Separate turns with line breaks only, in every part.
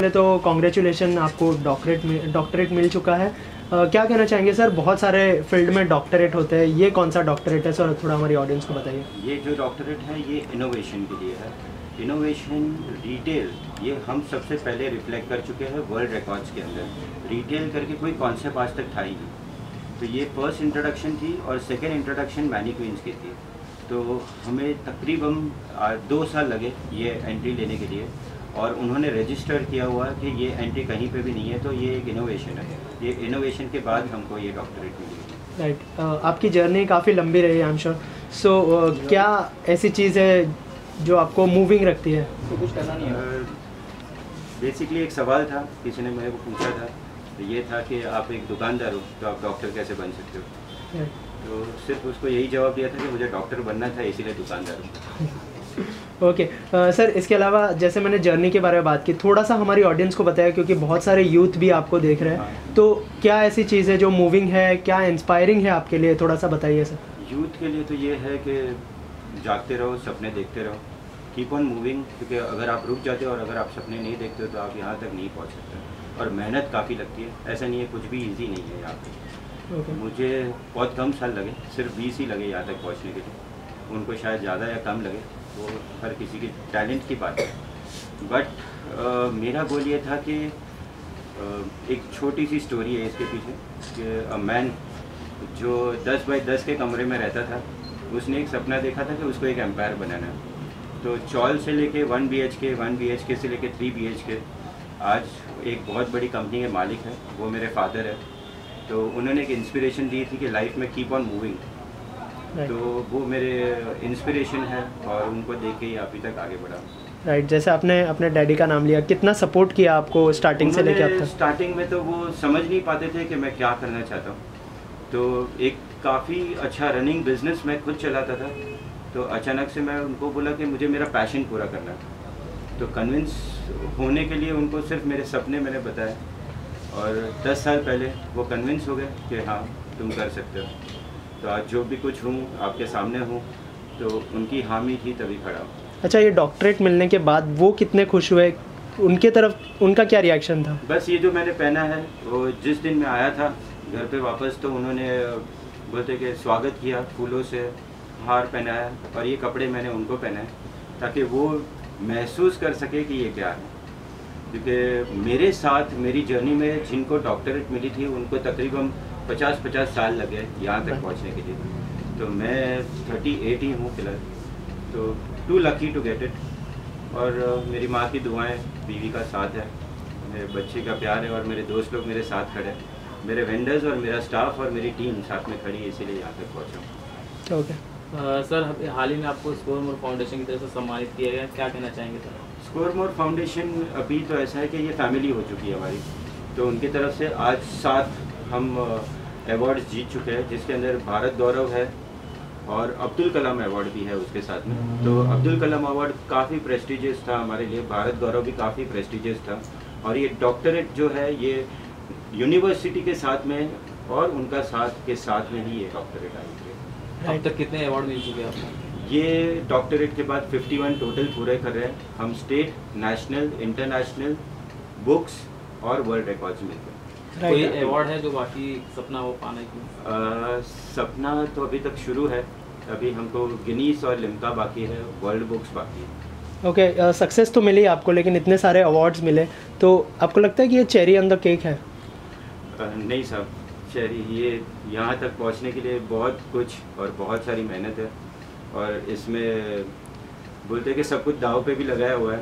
पहले तो कॉन्ग्रेचुलेशन, आपको डॉक्टरेट मिल चुका है। क्या कहना चाहेंगे सर, बहुत सारे फील्ड में डॉक्टरेट होते हैं, ये कौन सा डॉक्टरेट है सर, थोड़ा हमारी ऑडियंस को बताइए।
ये जो डॉक्टरेट है ये इनोवेशन के लिए है। इनोवेशन रिटेल ये हम सबसे पहले रिफ्लेक्ट कर चुके हैं वर्ल्ड रिकॉर्ड्स के अंदर। रिटेल करके कोई कॉन्सेप्ट आज तक था ही नहीं, तो ये फर्स्ट इंट्रोडक्शन थी और सेकेंड इंट्रोडक्शन मैनीक्वींस की थी। तो हमें तकरीबन 2 साल लगे ये एंट्री लेने के लिए, और उन्होंने रजिस्टर किया हुआ कि ये एंट्री कहीं पे भी नहीं है, तो ये एक इनोवेशन है। ये इनोवेशन के बाद हमको ये डॉक्टरेट मिली।
राइट, आपकी जर्नी काफ़ी लंबी रही है आई एम श्योर। सो क्या ऐसी चीज़ है जो आपको मूविंग रखती है?
तो कुछ करना नहीं है।
बेसिकली एक सवाल था, किसी ने मेरे को पूछा था, तो ये था कि आप एक दुकानदार हो तो आप डॉक्टर कैसे बन सकते हो। तो सिर्फ उसको यही जवाब दिया था कि मुझे डॉक्टर बनना था, इसीलिए दुकानदार हूँ।
ओके सर, इसके अलावा जैसे मैंने जर्नी के बारे में बात की, थोड़ा सा हमारी ऑडियंस को बताया, क्योंकि बहुत सारे यूथ भी आपको देख रहे हैं, तो क्या ऐसी चीज़ है जो मूविंग है, क्या इंस्पायरिंग है आपके लिए, थोड़ा सा बताइए सर।
यूथ के लिए तो ये है कि जागते रहो, सपने देखते रहो, कीप ऑन मूविंग, क्योंकि अगर आप रुक जाते हो और अगर आप सपने नहीं देखते हो तो आप यहाँ तक नहीं पहुँच सकते। और मेहनत काफ़ी लगती है, ऐसा नहीं है कुछ भी ईजी नहीं है यहाँ पे। मुझे बहुत कम साल लगे, सिर्फ 20 ही लगे यहाँ तक पहुँचने के लिए। उनको शायद ज़्यादा या कम लगे, वो हर किसी की टैलेंट की बात है। बट मेरा गोल ये था कि एक छोटी सी स्टोरी है इसके पीछे कि अ मैन जो 10 बाई 10 के कमरे में रहता था, उसने एक सपना देखा था कि उसको एक एम्पायर बनाना है। तो चॉल से लेके 1 BHK से लेके 3 BHK, आज एक बहुत बड़ी कंपनी के मालिक है, वो मेरे फादर है। तो उन्होंने एक इंस्पिरेशन दी थी कि लाइफ में कीप ऑन मूविंग, तो वो मेरे इंस्पिरेशन है और उनको देख के ही अभी तक आगे बढ़ा।
राइट, जैसे आपने अपने डैडी का नाम लिया, कितना सपोर्ट किया आपको स्टार्टिंग से लेके अब तक?
स्टार्टिंग में तो वो समझ नहीं पाते थे कि मैं क्या करना चाहता हूँ। तो एक काफ़ी अच्छा रनिंग बिजनेस मैं खुद चलाता था, तो अचानक से मैं उनको बोला कि मुझे मेरा पैशन पूरा करना है। तो कन्विंस होने के लिए उनको सिर्फ मेरे सपने मैंने बताए, और 10 साल पहले वो कन्विंस हो गए कि हाँ तुम कर सकते हो। तो आज जो भी कुछ हूँ आपके सामने हूँ, तो उनकी हामी थी तभी खड़ा हूँ।
अच्छा, ये डॉक्टरेट मिलने के बाद वो कितने खुश हुए, उनके तरफ उनका क्या रिएक्शन था?
बस ये जो मैंने पहना है, वो जिस दिन मैं आया था घर पे वापस, तो उन्होंने बोलते कि स्वागत किया, फूलों से हार पहनाया, और ये कपड़े मैंने उनको पहनाए ताकि वो महसूस कर सके कि ये क्या है। क्योंकि मेरे साथ मेरी जर्नी में जिनको डॉक्टरेट मिली थी उनको तकरीबन 50 साल लगे यहाँ तक पहुँचने के लिए। तो मैं 38 ही हूँ फिलहाल, तो too lucky to get it. और मेरी माँ की दुआएं, बीवी का साथ है, मेरे बच्चे का प्यार है, और मेरे दोस्त लोग मेरे साथ खड़े हैं, मेरे वेंडर्स और मेरा स्टाफ और मेरी टीम साथ में खड़ी है, इसीलिए यहाँ तक पहुँचा।
ओके
सर, हाल ही में आपको स्कोर मोर फाउंडेशन की तरफ से सम्मानित किया गया, क्या कहना चाहेंगे सर?
स्कोर मोर फाउंडेशन अभी तो ऐसा है कि ये फैमिली हो चुकी है हमारी, तो उनकी तरफ से आज 7 हम अवार्ड्स जीत चुके हैं, जिसके अंदर भारत गौरव है और अब्दुल कलाम अवार्ड भी है उसके साथ में। तो अब्दुल कलाम अवार्ड काफ़ी प्रेस्टिजियस था हमारे लिए, भारत गौरव भी काफ़ी प्रेस्टिजियस था, और ये डॉक्टरेट जो है ये यूनिवर्सिटी के साथ में और उनका साथ के साथ में ही ये डॉक्टरेट आई है।
अब तक कितने अवार्ड मिल चुके हैं आपको?
ये डॉक्टरेट के बाद 51 टोटल पूरे कर रहे हैं हम, स्टेट, नेशनल, इंटरनेशनल, बुक्स और वर्ल्ड रिकॉर्ड्स मिलते हैं।
कोई अवार्ड है जो बाकी सपना हो पाने की?
सपना तो अभी तक शुरू है, अभी हमको गिनीस और लिम्का बाकी है, वर्ल्ड बुक्स बाकी है।
ओके, सक्सेस तो मिली आपको, लेकिन इतने सारे अवार्ड्स मिले, तो आपको लगता है कि ये चेरी ऑन द केक है?
नहीं साहब, चेरी, ये यहाँ तक पहुँचने के लिए बहुत कुछ और बहुत सारी मेहनत है, और इसमें बोलते हैं कि सब कुछ दाव पे भी लगाया हुआ है,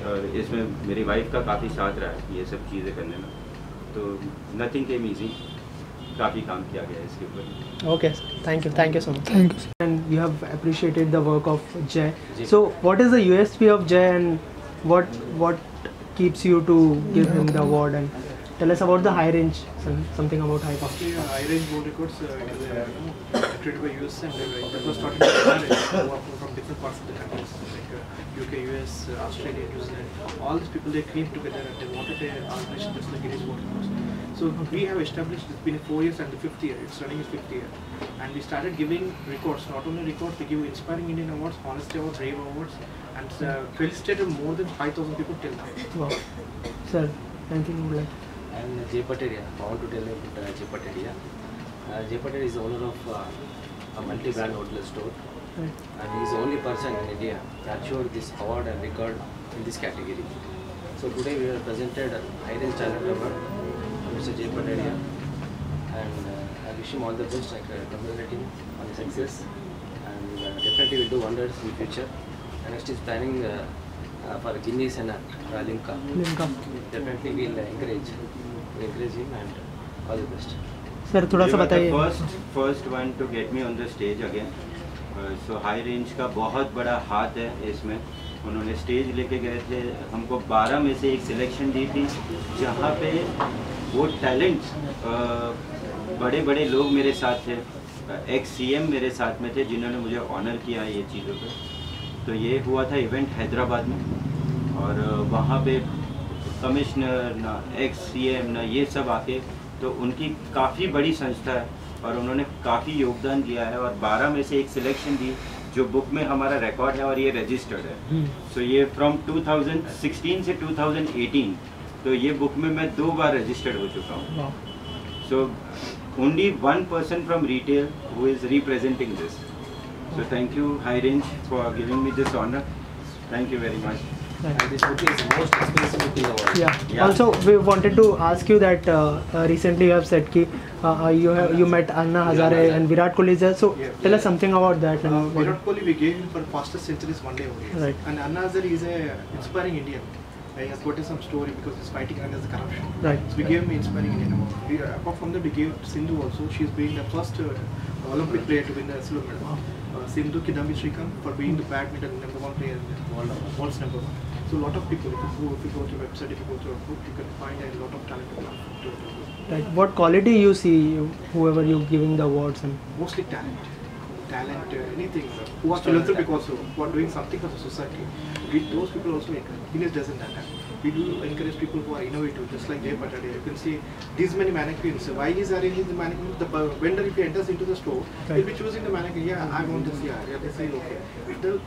और इसमें मेरी वाइफ का काफ़ी साथ रहा है ये सब चीज़ें करने में। तो नथिंग केम ईजी, काफ़ी काम किया गया है इसके ऊपर।
Okay, thank you so much. Thank you. And you have appreciated the work of Jai, so what is the USP of Jai and what keeps you to give him the award, and tell us about the high range, something about high cost.
Yeah, high range bone records created by US, and that was started in Japan, from different parts of the countries like UK, US, Australia, New Zealand. All these people, they came together and they wanted an organization just like Guinness World Records. So we have established, it's been 4 years and the 5th year, it's running its 5th year, and we started giving records. Not only records, we give Inspiring Indian Awards, Honesty Awards, Brave Awards, and felicitated more than 5,000 people till now.
Wow. Sir, anything you would like?
I'm Jay Pataria. I want to tell you about Jay Pataria. Jay Pataria is the owner of a multi-brand outlet store, and he is the only person in India that achieved this award and record in this category. So today we have presented High Range Talent Award to Mr. Jay Pataria, and I wish him all the best. I congratulate him on his success, and definitely will do wonders in the future. And next is planning for Guinness and Limca. Definitely we'll encourage him, and all the best.
Sir थोड़ा सा बताइए.
First one to get me on the stage again. So high range का बहुत बड़ा हाथ है इसमें. उन्होंने स्टेज लेके गए थे, हमको 12 में से एक सिलेक्शन दी थी जहाँ पे वो टैलेंट्स बड़े बड़े लोग मेरे साथ थे. एक्स CM मेरे साथ में थे जिन्होंने मुझे ऑनर किया ये चीज़ों पे. तो ये हुआ था इवेंट हैदराबाद में, और वहाँ पे कमिश्नर ना एक्स CM ना ये सब आके, तो उनकी काफ़ी बड़ी संस्था है और उन्होंने काफ़ी योगदान दिया है, और 12 में से एक सिलेक्शन दी जो बुक में हमारा रिकॉर्ड है और ये रजिस्टर्ड है. सो ये फ्रॉम 2016 से 2018, तो ये बुक में मैं 2 बार रजिस्टर्ड हो चुका हूँ. So only 1 person from retail who is representing this. So thank you High Range for giving me this honor. Thank you very much.
And this book is the most expensive book in the world.
Yeah. Also, we wanted to ask you that recently you have said कि you met Anna Hazare and Virat Kohli. So tell us something about that.
Virat Kohli, we gave him for fastest centuries one day only.
Right.
And Anna Hazare is a inspiring Indian. He has got some story because he's fighting against the corruption.
Right.
So we gave him Inspiring Indian Award. Apart from that, we gave Sindhu also. She's been the first Olympic player to win the silver medal. Sindhu Kidambi Srikanth for being the badminton #1 player in the world, world's #1. So a lot of people, if you go to the website, if you go to a book, you can find a lot of talented people.
Right. What quality you see whoever you giving the awards and?
Mostly talent, anything. Who are philanthropic also, who are doing something for the society. Those people also encourage. Guinness doesn't have that. We do encourage people who are innovative, just like Jay Pataria. You can see these many mannequins. Why he's arranging the mannequins? The vendor, if he enters into the store, he'll be choosing the mannequin. Yeah, I want this. Yeah, they say okay.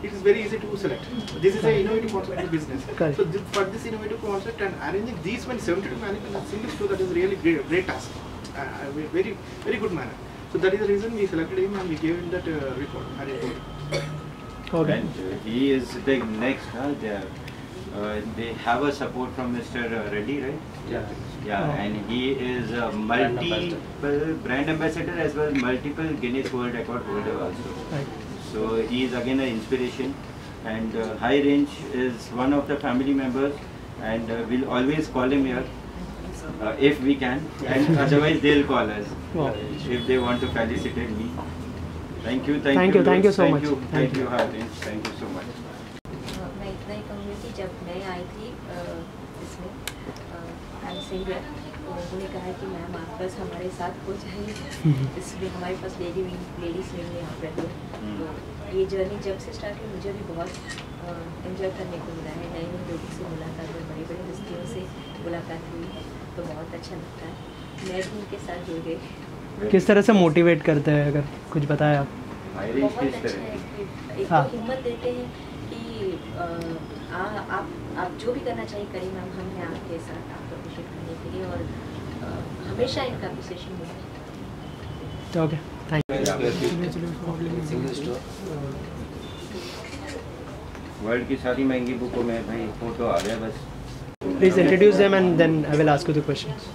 It is very easy to select. This is an innovative concept of business.
Correct.
So for this innovative concept and arranging these many 72 mannequins in a single store, that is really great task. Very very good manner. So that is the reason we selected him and we gave him that record.
Okay.
And he is the next. They have a support from Mr. Reddy, right?
Yeah.
Yeah, and he is a multiple brand ambassador as well as multiple Guinness World Record holder also.
Right.
So he is again an inspiration, and High Range is one of the family members, and we'll always call him here if we can, and otherwise they'll call us if they want to felicitate me. Thank you so much. Thank you High Range. Thank you so much.
मैं इतना ही कहूँगी कि जब मैं आई थी इसमें singer, तो उन्होंने कहा कि मैम आप बस हमारे साथ हो जाइए, इसलिए हमारे पास लेडीज विंग यहाँ पर है. तो ये जर्नी जब से स्टार्ट हुई मुझे भी बहुत एंजॉय करने को मिला है. नए लोगों से मुलाकात हुई, बड़ी बड़ी हस्तियों से मुलाकात हुई, तो बहुत अच्छा लगता है. मैं भी उनके साथ जुड़ गई.
किस तरह से मोटिवेट करते हैं, अगर कुछ बताएं आप?
बहुत अच्छा है. एक तो हिम्मत देते हैं कि आप जो भी करना चाहिए करिए मैम, हम हैं आपके साथ आपको अप्रिशिएट करने के लिए, और हमेशा इनका अप्रिसिएशन मिलता है.
ओके, थैंक
Single
वर्ल्ड की सारी महंगी बुकों में भाई फोटो आ गया बस.
Please introduce them and then I will ask you the questions.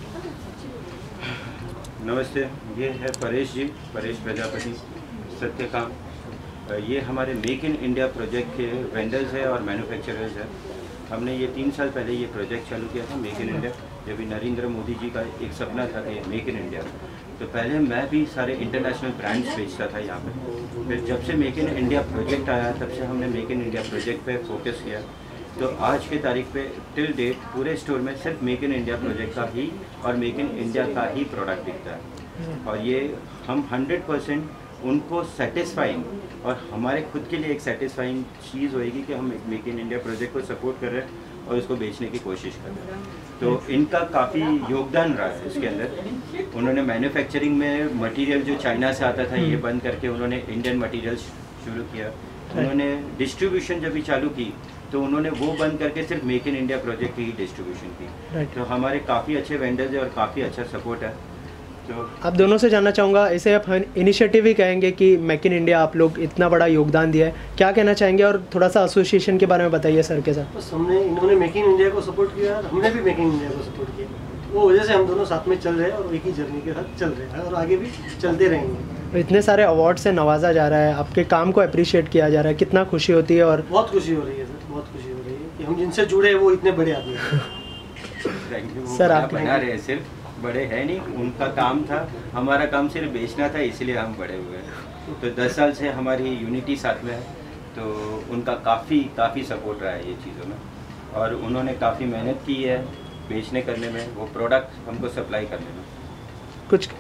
नमस्ते, ये है परेश जी, परेश प्रजापति सत्यकाम. ये हमारे मेक इन इंडिया प्रोजेक्ट के वेंडर्स है और मैन्युफैक्चरर्स है. हमने ये 3 साल पहले ये प्रोजेक्ट चालू किया था मेक इन इंडिया, जब भी नरेंद्र मोदी जी का एक सपना था कि मेक इन इंडिया. तो पहले मैं भी सारे इंटरनेशनल ब्रांड्स बेचता था यहाँ पे. फिर जब से मेक इन इंडिया प्रोजेक्ट आया तब से हमने मेक इन इंडिया प्रोजेक्ट पे फोकस किया. तो आज के तारीख पे टिल डेट पूरे स्टोर में सिर्फ मेक इन इंडिया प्रोजेक्ट का ही और मेक इन इंडिया का ही प्रोडक्ट बिकता है. और ये हम 100% उनको सेटिस्फाइंग और हमारे खुद के लिए एक सेटिस्फाइंग चीज़ होएगी कि हम मेक इन इंडिया प्रोजेक्ट को सपोर्ट कर रहे हैं और उसको बेचने की कोशिश कर रहे हैं। तो इनका काफ़ी योगदान रहा है इसके अंदर। उन्होंने मैन्युफैक्चरिंग में मटेरियल जो चाइना से आता था ये बंद करके उन्होंने इंडियन मटेरियल शुरू किया। उन्होंने डिस्ट्रीब्यूशन जब भी चालू की तो उन्होंने वो बंद करके सिर्फ मेक इन इंडिया प्रोजेक्ट की ही डिस्ट्रीब्यूशन की। तो हमारे काफ़ी अच्छे वेंडर्स हैं और काफ़ी अच्छा सपोर्ट है। तो
आप दोनों से जानना चाहूँगा, इसे आप इनिशिएटिव ही कहेंगे कि मेक इन इंडिया आप लोग इतना बड़ा योगदान दिया है, क्या कहना चाहेंगे? और थोड़ा सा एसोसिएशन के बारे में बताइए सर के साथ।
बस हमने इन्होंने मेक इन इंडिया को सपोर्ट किया, हमने भी मेक इन इंडिया को सपोर्ट किया, वो वजह से हम दोनों साथ में चल रहे हैं और एक ही जर्नी के साथ चल रहे हैं और आगे भी चलते रहेंगे।
इतने सारे अवार्ड से नवाजा जा रहा है, आपके काम को अप्रिशिएट किया जा रहा है, कितना खुशी होती है? और
बहुत खुशी हो रही है सर, बहुत खुशी हो रही है कि हम जिनसे जुड़े हैं वो इतने बड़े आदमी हैं।
Thank you.
सर, आप
बना रहे हैं, सिर्फ बड़े हैं नहीं, उनका काम था, हमारा काम सिर्फ बेचना था, इसलिए हम बड़े हुए हैं। तो 10 साल से हमारी यूनिटी साथ में है, तो उनका काफ़ी सपोर्ट रहा है ये चीज़ों में और उन्होंने काफ़ी मेहनत की है बेचने करने में, वो प्रोडक्ट हमको सप्लाई करने में।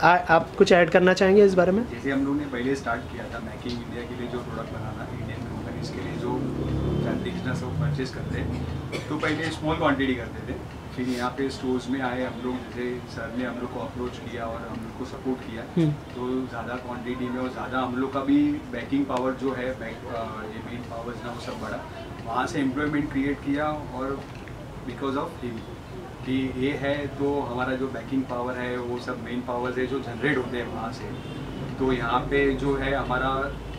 आप कुछ ऐड करना चाहेंगे इस बारे में?
जैसे हम लोग ने पहले स्टार्ट किया था मेकिंग इंडिया के लिए, जो प्रोडक्ट बनाना इंडियन कंपनीज के लिए जो फैब्रिक्स सब परचेज करते हैं, तो पहले स्मॉल क्वांटिटी करते थे। फिर यहाँ पे स्टोर्स में आए हम लोग, जैसे सर ने हम लोग को अप्रोच किया और हम लोग को सपोर्ट किया, तो ज़्यादा क्वांटिटी में और ज़्यादा हम लोग का भी बैकिंग पावर जो है, ये मेन पावर्स ना वो सब बढ़ा, वहाँ से एम्प्लॉयमेंट क्रिएट किया। और बिकॉज ऑफ हिम कि ये है तो हमारा जो बैकिंग पावर है वो सब मेन पावर्स है जो जनरेट होते हैं वहाँ से। तो यहाँ पे जो है हमारा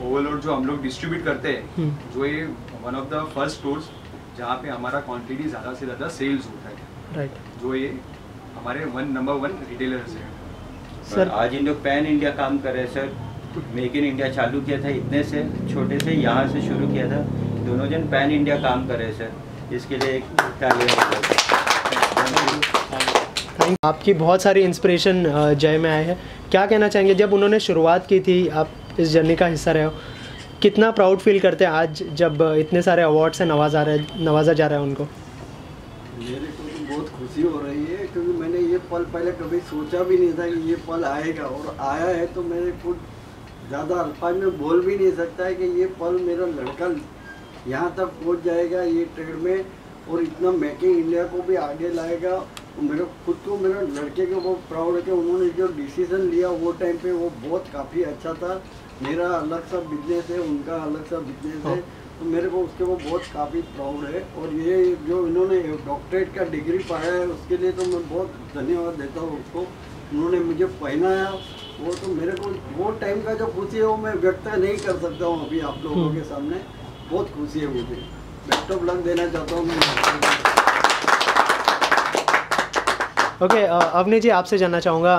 ओवरलोड जो हम लोग डिस्ट्रीब्यूट करते हैं, जो ये one of the first stores जहाँ पे हमारा क्वांटिटी ज़्यादा से ज़्यादा सेल्स होता है,
राइट।
जो ये हमारे नंबर 1 रिटेलर्स हैं।
सर आज इन लोग पैन इंडिया काम कर रहे हैं सर। मेक इन इंडिया चालू किया था इतने से छोटे से, यहाँ से शुरू किया था, दोनों जन पैन इंडिया काम कर रहे हैं सर, इसके लिए एक तालियां।
आपकी बहुत सारी इंस्पिरेशन जय में आए हैं, क्या कहना चाहेंगे? जब उन्होंने शुरुआत की थी, आप इस जर्नी का हिस्सा रहे हो, कितना प्राउड फील करते हैं आज जब इतने सारे अवार्ड से नवाजा जा रहा है उनको?
मेरे को तो बहुत खुशी हो रही है, क्योंकि मैंने ये पल पहले कभी सोचा भी नहीं था कि ये पल आएगा, और आया है तो मेरे खुद ज़्यादा अल्फाज में बोल भी नहीं सकता है कि ये पल मेरा लड़का यहाँ तक पहुँच जाएगा ये ट्रेड में, और इतना मेकिंग इंडिया को भी आगे लाएगा। मेरे खुद को, मेरे लड़के को बहुत प्राउड है कि उन्होंने जो डिसीज़न लिया वो टाइम पे वो बहुत काफ़ी अच्छा था। मेरा अलग सा बिजनेस है, उनका अलग सा बिजनेस है, तो मेरे को उसके वो बहुत काफ़ी प्राउड है। और ये जो इन्होंने डॉक्टरेट का डिग्री पाया है उसके लिए तो मैं बहुत धन्यवाद देता हूँ उसको। उन्होंने मुझे पहनाया, वो तो मेरे को वो टाइम का जो खुशी है वो मैं व्यक्त नहीं कर सकता हूँ अभी आप लोगों के सामने। बहुत खुशी है मुझे, बेस्ट ऑफ लक देना चाहता हूँ मैं।
ओके, अवनी जी आपसे जानना चाहूँगा,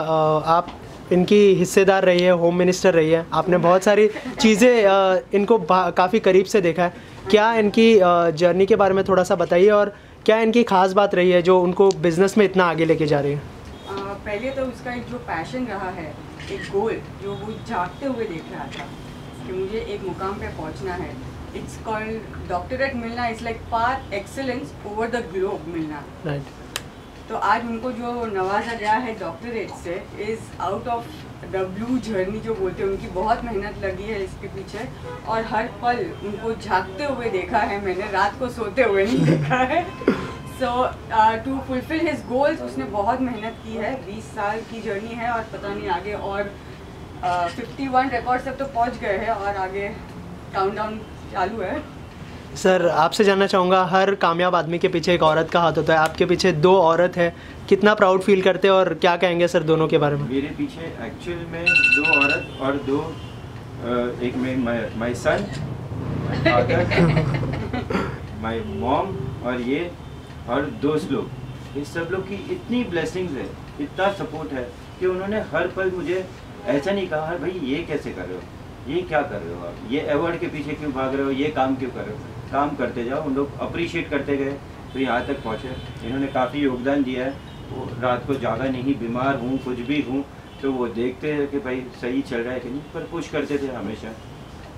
आप इनकी हिस्सेदार रही है, होम मिनिस्टर रही है, आपने बहुत सारी चीज़ें इनको काफ़ी करीब से देखा है, क्या इनकी जर्नी के बारे में थोड़ा सा बताइए और क्या इनकी खास बात रही है जो उनको बिजनेस में इतना आगे लेके जा रही है?
पहले तो उसका एक जो पैशन रहा है, एक गोल जो वो जागते हुए देख रहा था कि मुझे एक मुकाम पे पहुंचना है। इट्स कॉल्ड डॉक्टरेट मिलना, it's like par excellence over the globe मिलना।
राइट।
तो आज उनको जो नवाजा गया है डॉक्टरेट से, is out of the blue journey जो बोलते हैं, उनकी बहुत मेहनत लगी है इसके पीछे, और हर पल उनको जागते हुए देखा है मैंने, रात को सोते हुए नहीं देखा है। सो टू फुलफिल हिज गोल्स उसने बहुत मेहनत की है, 20 साल की जर्नी है, और पता नहीं आगे और 51 रिकॉर्ड्स तक तो पहुंच गए हैं और आगे काउंटडाउन चालू है।
सर आपसे जानना चाहूँगा, हर कामयाब आदमी के पीछे एक औरत का हाथ होता है, आपके पीछे 2 औरत है, कितना प्राउड फील करते हैं और क्या कहेंगे सर दोनों के बारे में?
मेरे पीछे एक्चुअल में 2 औरत और 2 एक में माय सन, माय मॉम और ये, और दोस्त लोग, इस सब लोग की इतनी ब्लेसिंग्स है, इतना सपोर्ट है कि उन्होंने हर पल मुझे ऐसा नहीं कहा भाई ये कैसे कर रहे हो, ये क्या कर रहे हो आप, ये अवार्ड के पीछे क्यों भाग रहे हो, ये काम क्यों कर रहे हो, काम करते जाओ। उन लोग अप्रिशिएट करते गए तो यहाँ तक पहुँचे। इन्होंने काफ़ी योगदान दिया है। वो रात को जागा नहीं, बीमार हूँ, कुछ भी हूँ, तो वो देखते हैं कि भाई सही चल रहा है कि नहीं, पर पुश करते थे हमेशा।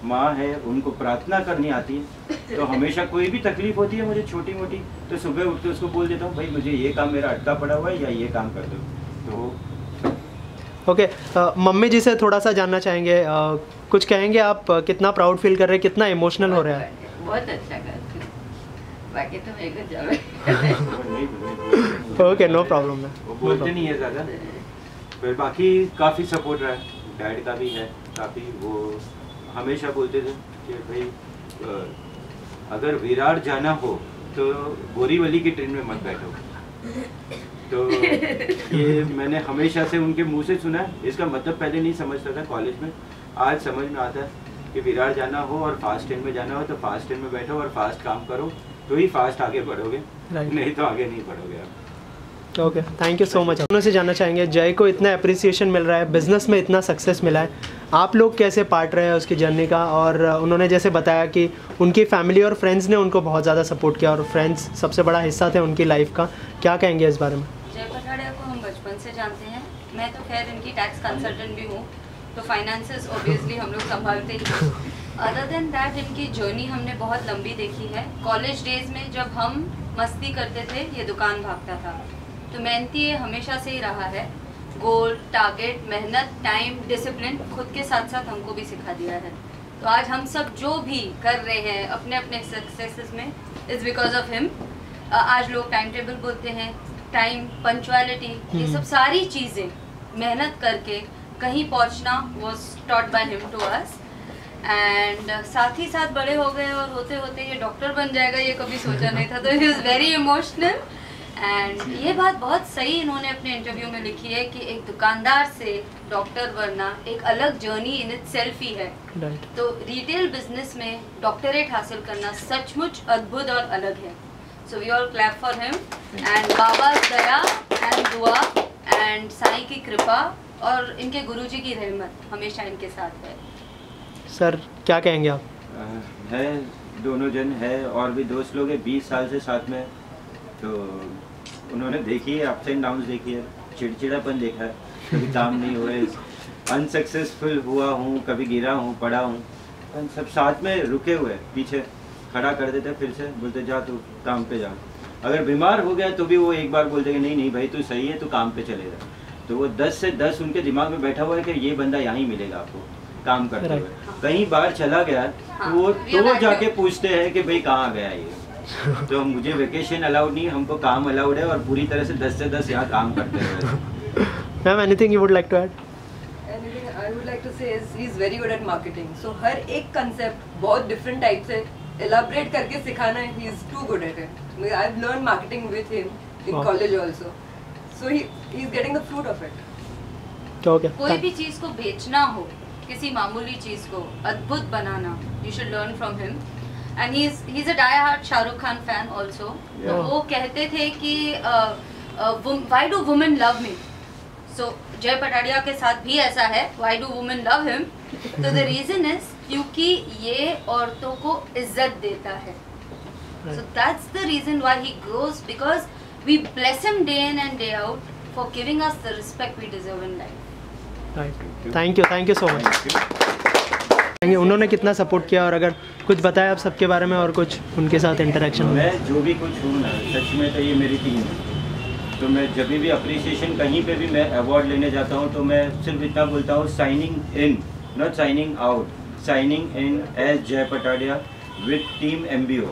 माँ है, उनको प्रार्थना करनी आती है, तो हमेशा कोई भी तकलीफ होती है मुझे छोटी मोटी, तो सुबह उठ के उसको बोल देता हूँ भाई मुझे ये काम मेरा अटका पड़ा हुआ है या ये काम कर दो। तो
ओके, मम्मी जी से थोड़ा सा जानना चाहेंगे, कुछ कहेंगे आप, कितना प्राउड फील कर रहे हैं, कितना इमोशनल हो रहा है?
बहुत अच्छा करते हैं, बाकी तो मेरे को जावे।
ओके, नो प्रॉब्लम है,
वो बोलते नहीं है ज़्यादा, फिर बाकी काफ़ी सपोर्ट रहा है, डैड का भी है काफ़ी। वो हमेशा बोलते थे कि भाई अगर विरार जाना हो तो बोरीवली की ट्रेन में मत बैठो। तो ये मैंने हमेशा से उनके मुंह से सुना है। इसका मतलब पहले नहीं समझता था कॉलेज में, आज समझ में आता है कि विरार जाना हो और फास्ट ट्रेन में जाना हो तो फास्ट ट्रेन में बैठो और फास्ट काम करो, तो ही फास्ट आगे बढ़ोगे, नहीं तो आगे नहीं बढ़ोगे आप।
Okay, thank you so much. उन्होंने से जानना चाहेंगे, जय को इतना अप्रिसिएशन मिल रहा है, बिजनेस में इतना सक्सेस मिला है, आप लोग कैसे पार्ट रहे हैं उसकी जर्नी का? और उन्होंने जैसे बताया कि उनकी फैमिली और फ्रेंड्स ने उनको बहुत ज़्यादा सपोर्ट किया और फ्रेंड्स सबसे बड़ा हिस्सा थे उनकी लाइफ का, क्या कहेंगे इस बारे में?
जय पठाड़िया को हम बचपन से जानते हैं, मैं तो खैर इनकी टैक्स कंसल्टेंट भी हूँ, तो फाइनेंसेस ऑब्वियसली हम लोग संभालते ही हैं। अदर देन दैट इनकी जर्नी हमने बहुत लंबी देखी है। कॉलेज डेज में जब हम मस्ती करते थे, ये दुकान भागता था, तो मेहनती ये हमेशा से ही रहा है। गोल, टारगेट, मेहनत, टाइम, डिसिप्लिन खुद के साथ साथ हमको भी सिखा दिया है। तो आज हम सब जो भी कर रहे हैं अपने अपने सक्सेसेस में, इज़ बिकॉज ऑफ हिम। आज लोग टाइम टेबल बोलते हैं, टाइम, पंक्चुअलिटी, ये सब सारी चीज़ें मेहनत करके कहीं पहुंचना was taught by him to us. And साथ ही साथ बड़े हो गए और होते होते ये डॉक्टर बन जाएगा, ये कभी सोचा नहीं था। तो he is very emotional. And ये बात बहुत सही इन्होंने अपने इंटरव्यू में लिखी है कि एक दुकानदार से डॉक्टर बनना एक अलग जर्नी इन इट सेल्फ ही है। तो रिटेल बिजनेस में डॉक्टरेट हासिल करना सचमुच अद्भुत और अलग है। So we all clap for him and Baba दया एंड दुआ एंड साईं की कृपा और इनके गुरुजी की रहमत हमेशा इनके साथ है।
सर क्या कहेंगे आप?
है, दोनों जन है और भी दोस्त लोग हैं 20 साल से साथ में, तो उन्होंने देखी है अप्स एंड डाउन्स देखी है, चिड़चिड़ापन देखा है, कभी काम नहीं हुए, अनसक्सेसफुल हुआ हूँ, कभी गिरा हूँ, पड़ा हूँ, सब साथ में रुके हुए, पीछे खड़ा कर देते, फिर से बोलते जा तू काम पे जा। अगर बीमार हो गया तो भी वो एक बार बोलते कि नहीं नहीं भाई तू सही है, तू काम पे चले जा। तो वो 10 से 10 उनके दिमाग में बैठा हुआ है कि ये बंदा यहाँ ही मिलेगा आपको काम करते हुए। कहीं बार चला गया तो वो जाके पूछते हैं कि भाई कहाँ गया ये। तो मुझे वेकेशन अलाउड नहीं, हमको काम अलाउड है और पूरी तरह से 10 से 10 यहाँ काम करते हैं।
Ma'am, anything you would like to add?
Anything I would like to say is he is very good at marketing. So हर एक concept बहुत different type से elaborate करके सिखाना, he is too good at it. I've learned marketing with him in college also. So he is getting the fruit of it.
Okay.
कोई भी चीज़ को बेचना हो, किसी मामूली चीज़ को अद्भुत बनाना, you should learn from him. And he's a die-hard Shahrukh Khan fan also. तो वो कहते थे कि why do women love me? So जय पठाड़िया के साथ भी ऐसा है, why do women love him? तो the reason is क्योंकि ये औरतों को इज्जत देता है. So that's the reason why he grows, because we bless him day in and day out for giving us the respect we deserve in life.
Right. Thank you so much. उन्होंने कितना support किया और अगर कुछ बताया आप सबके बारे में और कुछ उनके साथ इंटरेक्शन?
मैं जो भी कुछ हूँ ना, सच में तो ये मेरी टीम है। तो मैं जब भी अप्रिसिएशन कहीं पे भी मैं अवार्ड लेने जाता हूँ तो मैं सिर्फ इतना बोलता हूँ, signing in, not signing out, signing in as Jay Pathadia with team MBO।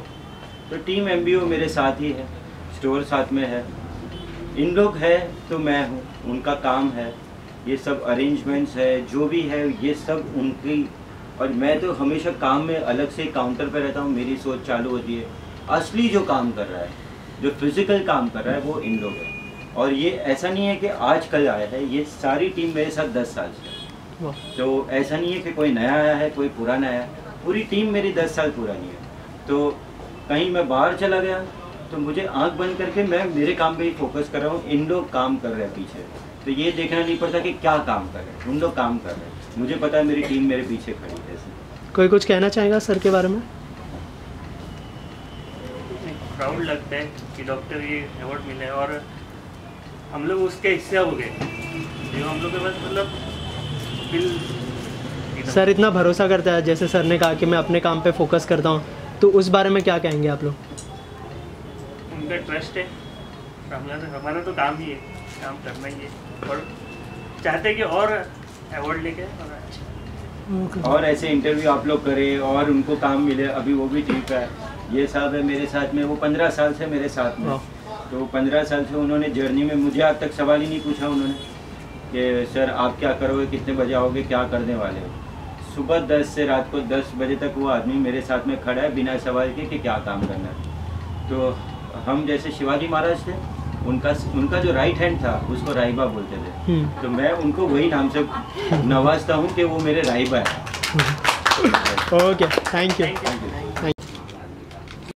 तो टीम MBO मेरे साथ ही है, स्टोर साथ में है, इन लोग है तो मैं हूँ, उनका काम है, ये सब अरेंजमेंट्स है, जो भी है ये सब उनकी। और मैं तो हमेशा काम में अलग से काउंटर पे रहता हूँ, मेरी सोच चालू होती है। असली जो काम कर रहा है, जो फिजिकल काम कर रहा है, वो इन लोग है। और ये ऐसा नहीं है कि आज कल आया है, ये सारी टीम मेरे साथ 10 साल से। तो ऐसा नहीं है कि कोई नया आया है, कोई पुराना आया है, पूरी टीम मेरी 10 साल पुरानी है। तो कहीं मैं बाहर चला गया तो मुझे आंख बंद करके मैं मेरे काम पे ही फोकस कर रहा हूँ, इन लोग काम कर रहे हैं पीछे। तो ये देखना नहीं पड़ता कि क्या काम कर रहे हैं, उन लोग काम कर रहे हैं, मुझे पता है मेरी टीम मेरे पीछे खड़ी है।
कोई कुछ कहना चाहेगा सर के बारे में?
प्राउड लगता है कि डॉक्टर ये अवार्ड मिला है और हम लोग उसके हिस्से हो गए, जो हम लोग के पास मतलब
सर इतना भरोसा करता है, जैसे सर ने कहा कि मैं अपने काम पे फोकस करता हूँ, तो उस बारे में क्या कहेंगे आप लोग?
उनका ट्रस्ट है, हमारा तो काम ही है, काम करना ही है और चाहते हैं कि और अवार्ड लेके और अच्छा
और ऐसे इंटरव्यू आप लोग करें और उनको काम मिले, अभी वो भी ठीक है। ये साहब है मेरे साथ में, वो 15 साल से मेरे साथ में, तो 15 साल से उन्होंने जर्नी में मुझे आज तक सवाल ही नहीं पूछा उन्होंने कि सर आप क्या करोगे, कितने बजे आओगे, क्या करने वाले हो। सुबह 10 से रात को 10 बजे तक वो आदमी मेरे साथ में खड़ा है बिना सवाल के कि क्या काम करना है। तो हम जैसे शिवाजी महाराज थे, उनका जो राइट हैंड था उसको राहिबा बोलते थे, तो मैं उनको वही नाम से नवाजता हूँ कि वो मेरे राहिबा है।
Okay, thank you.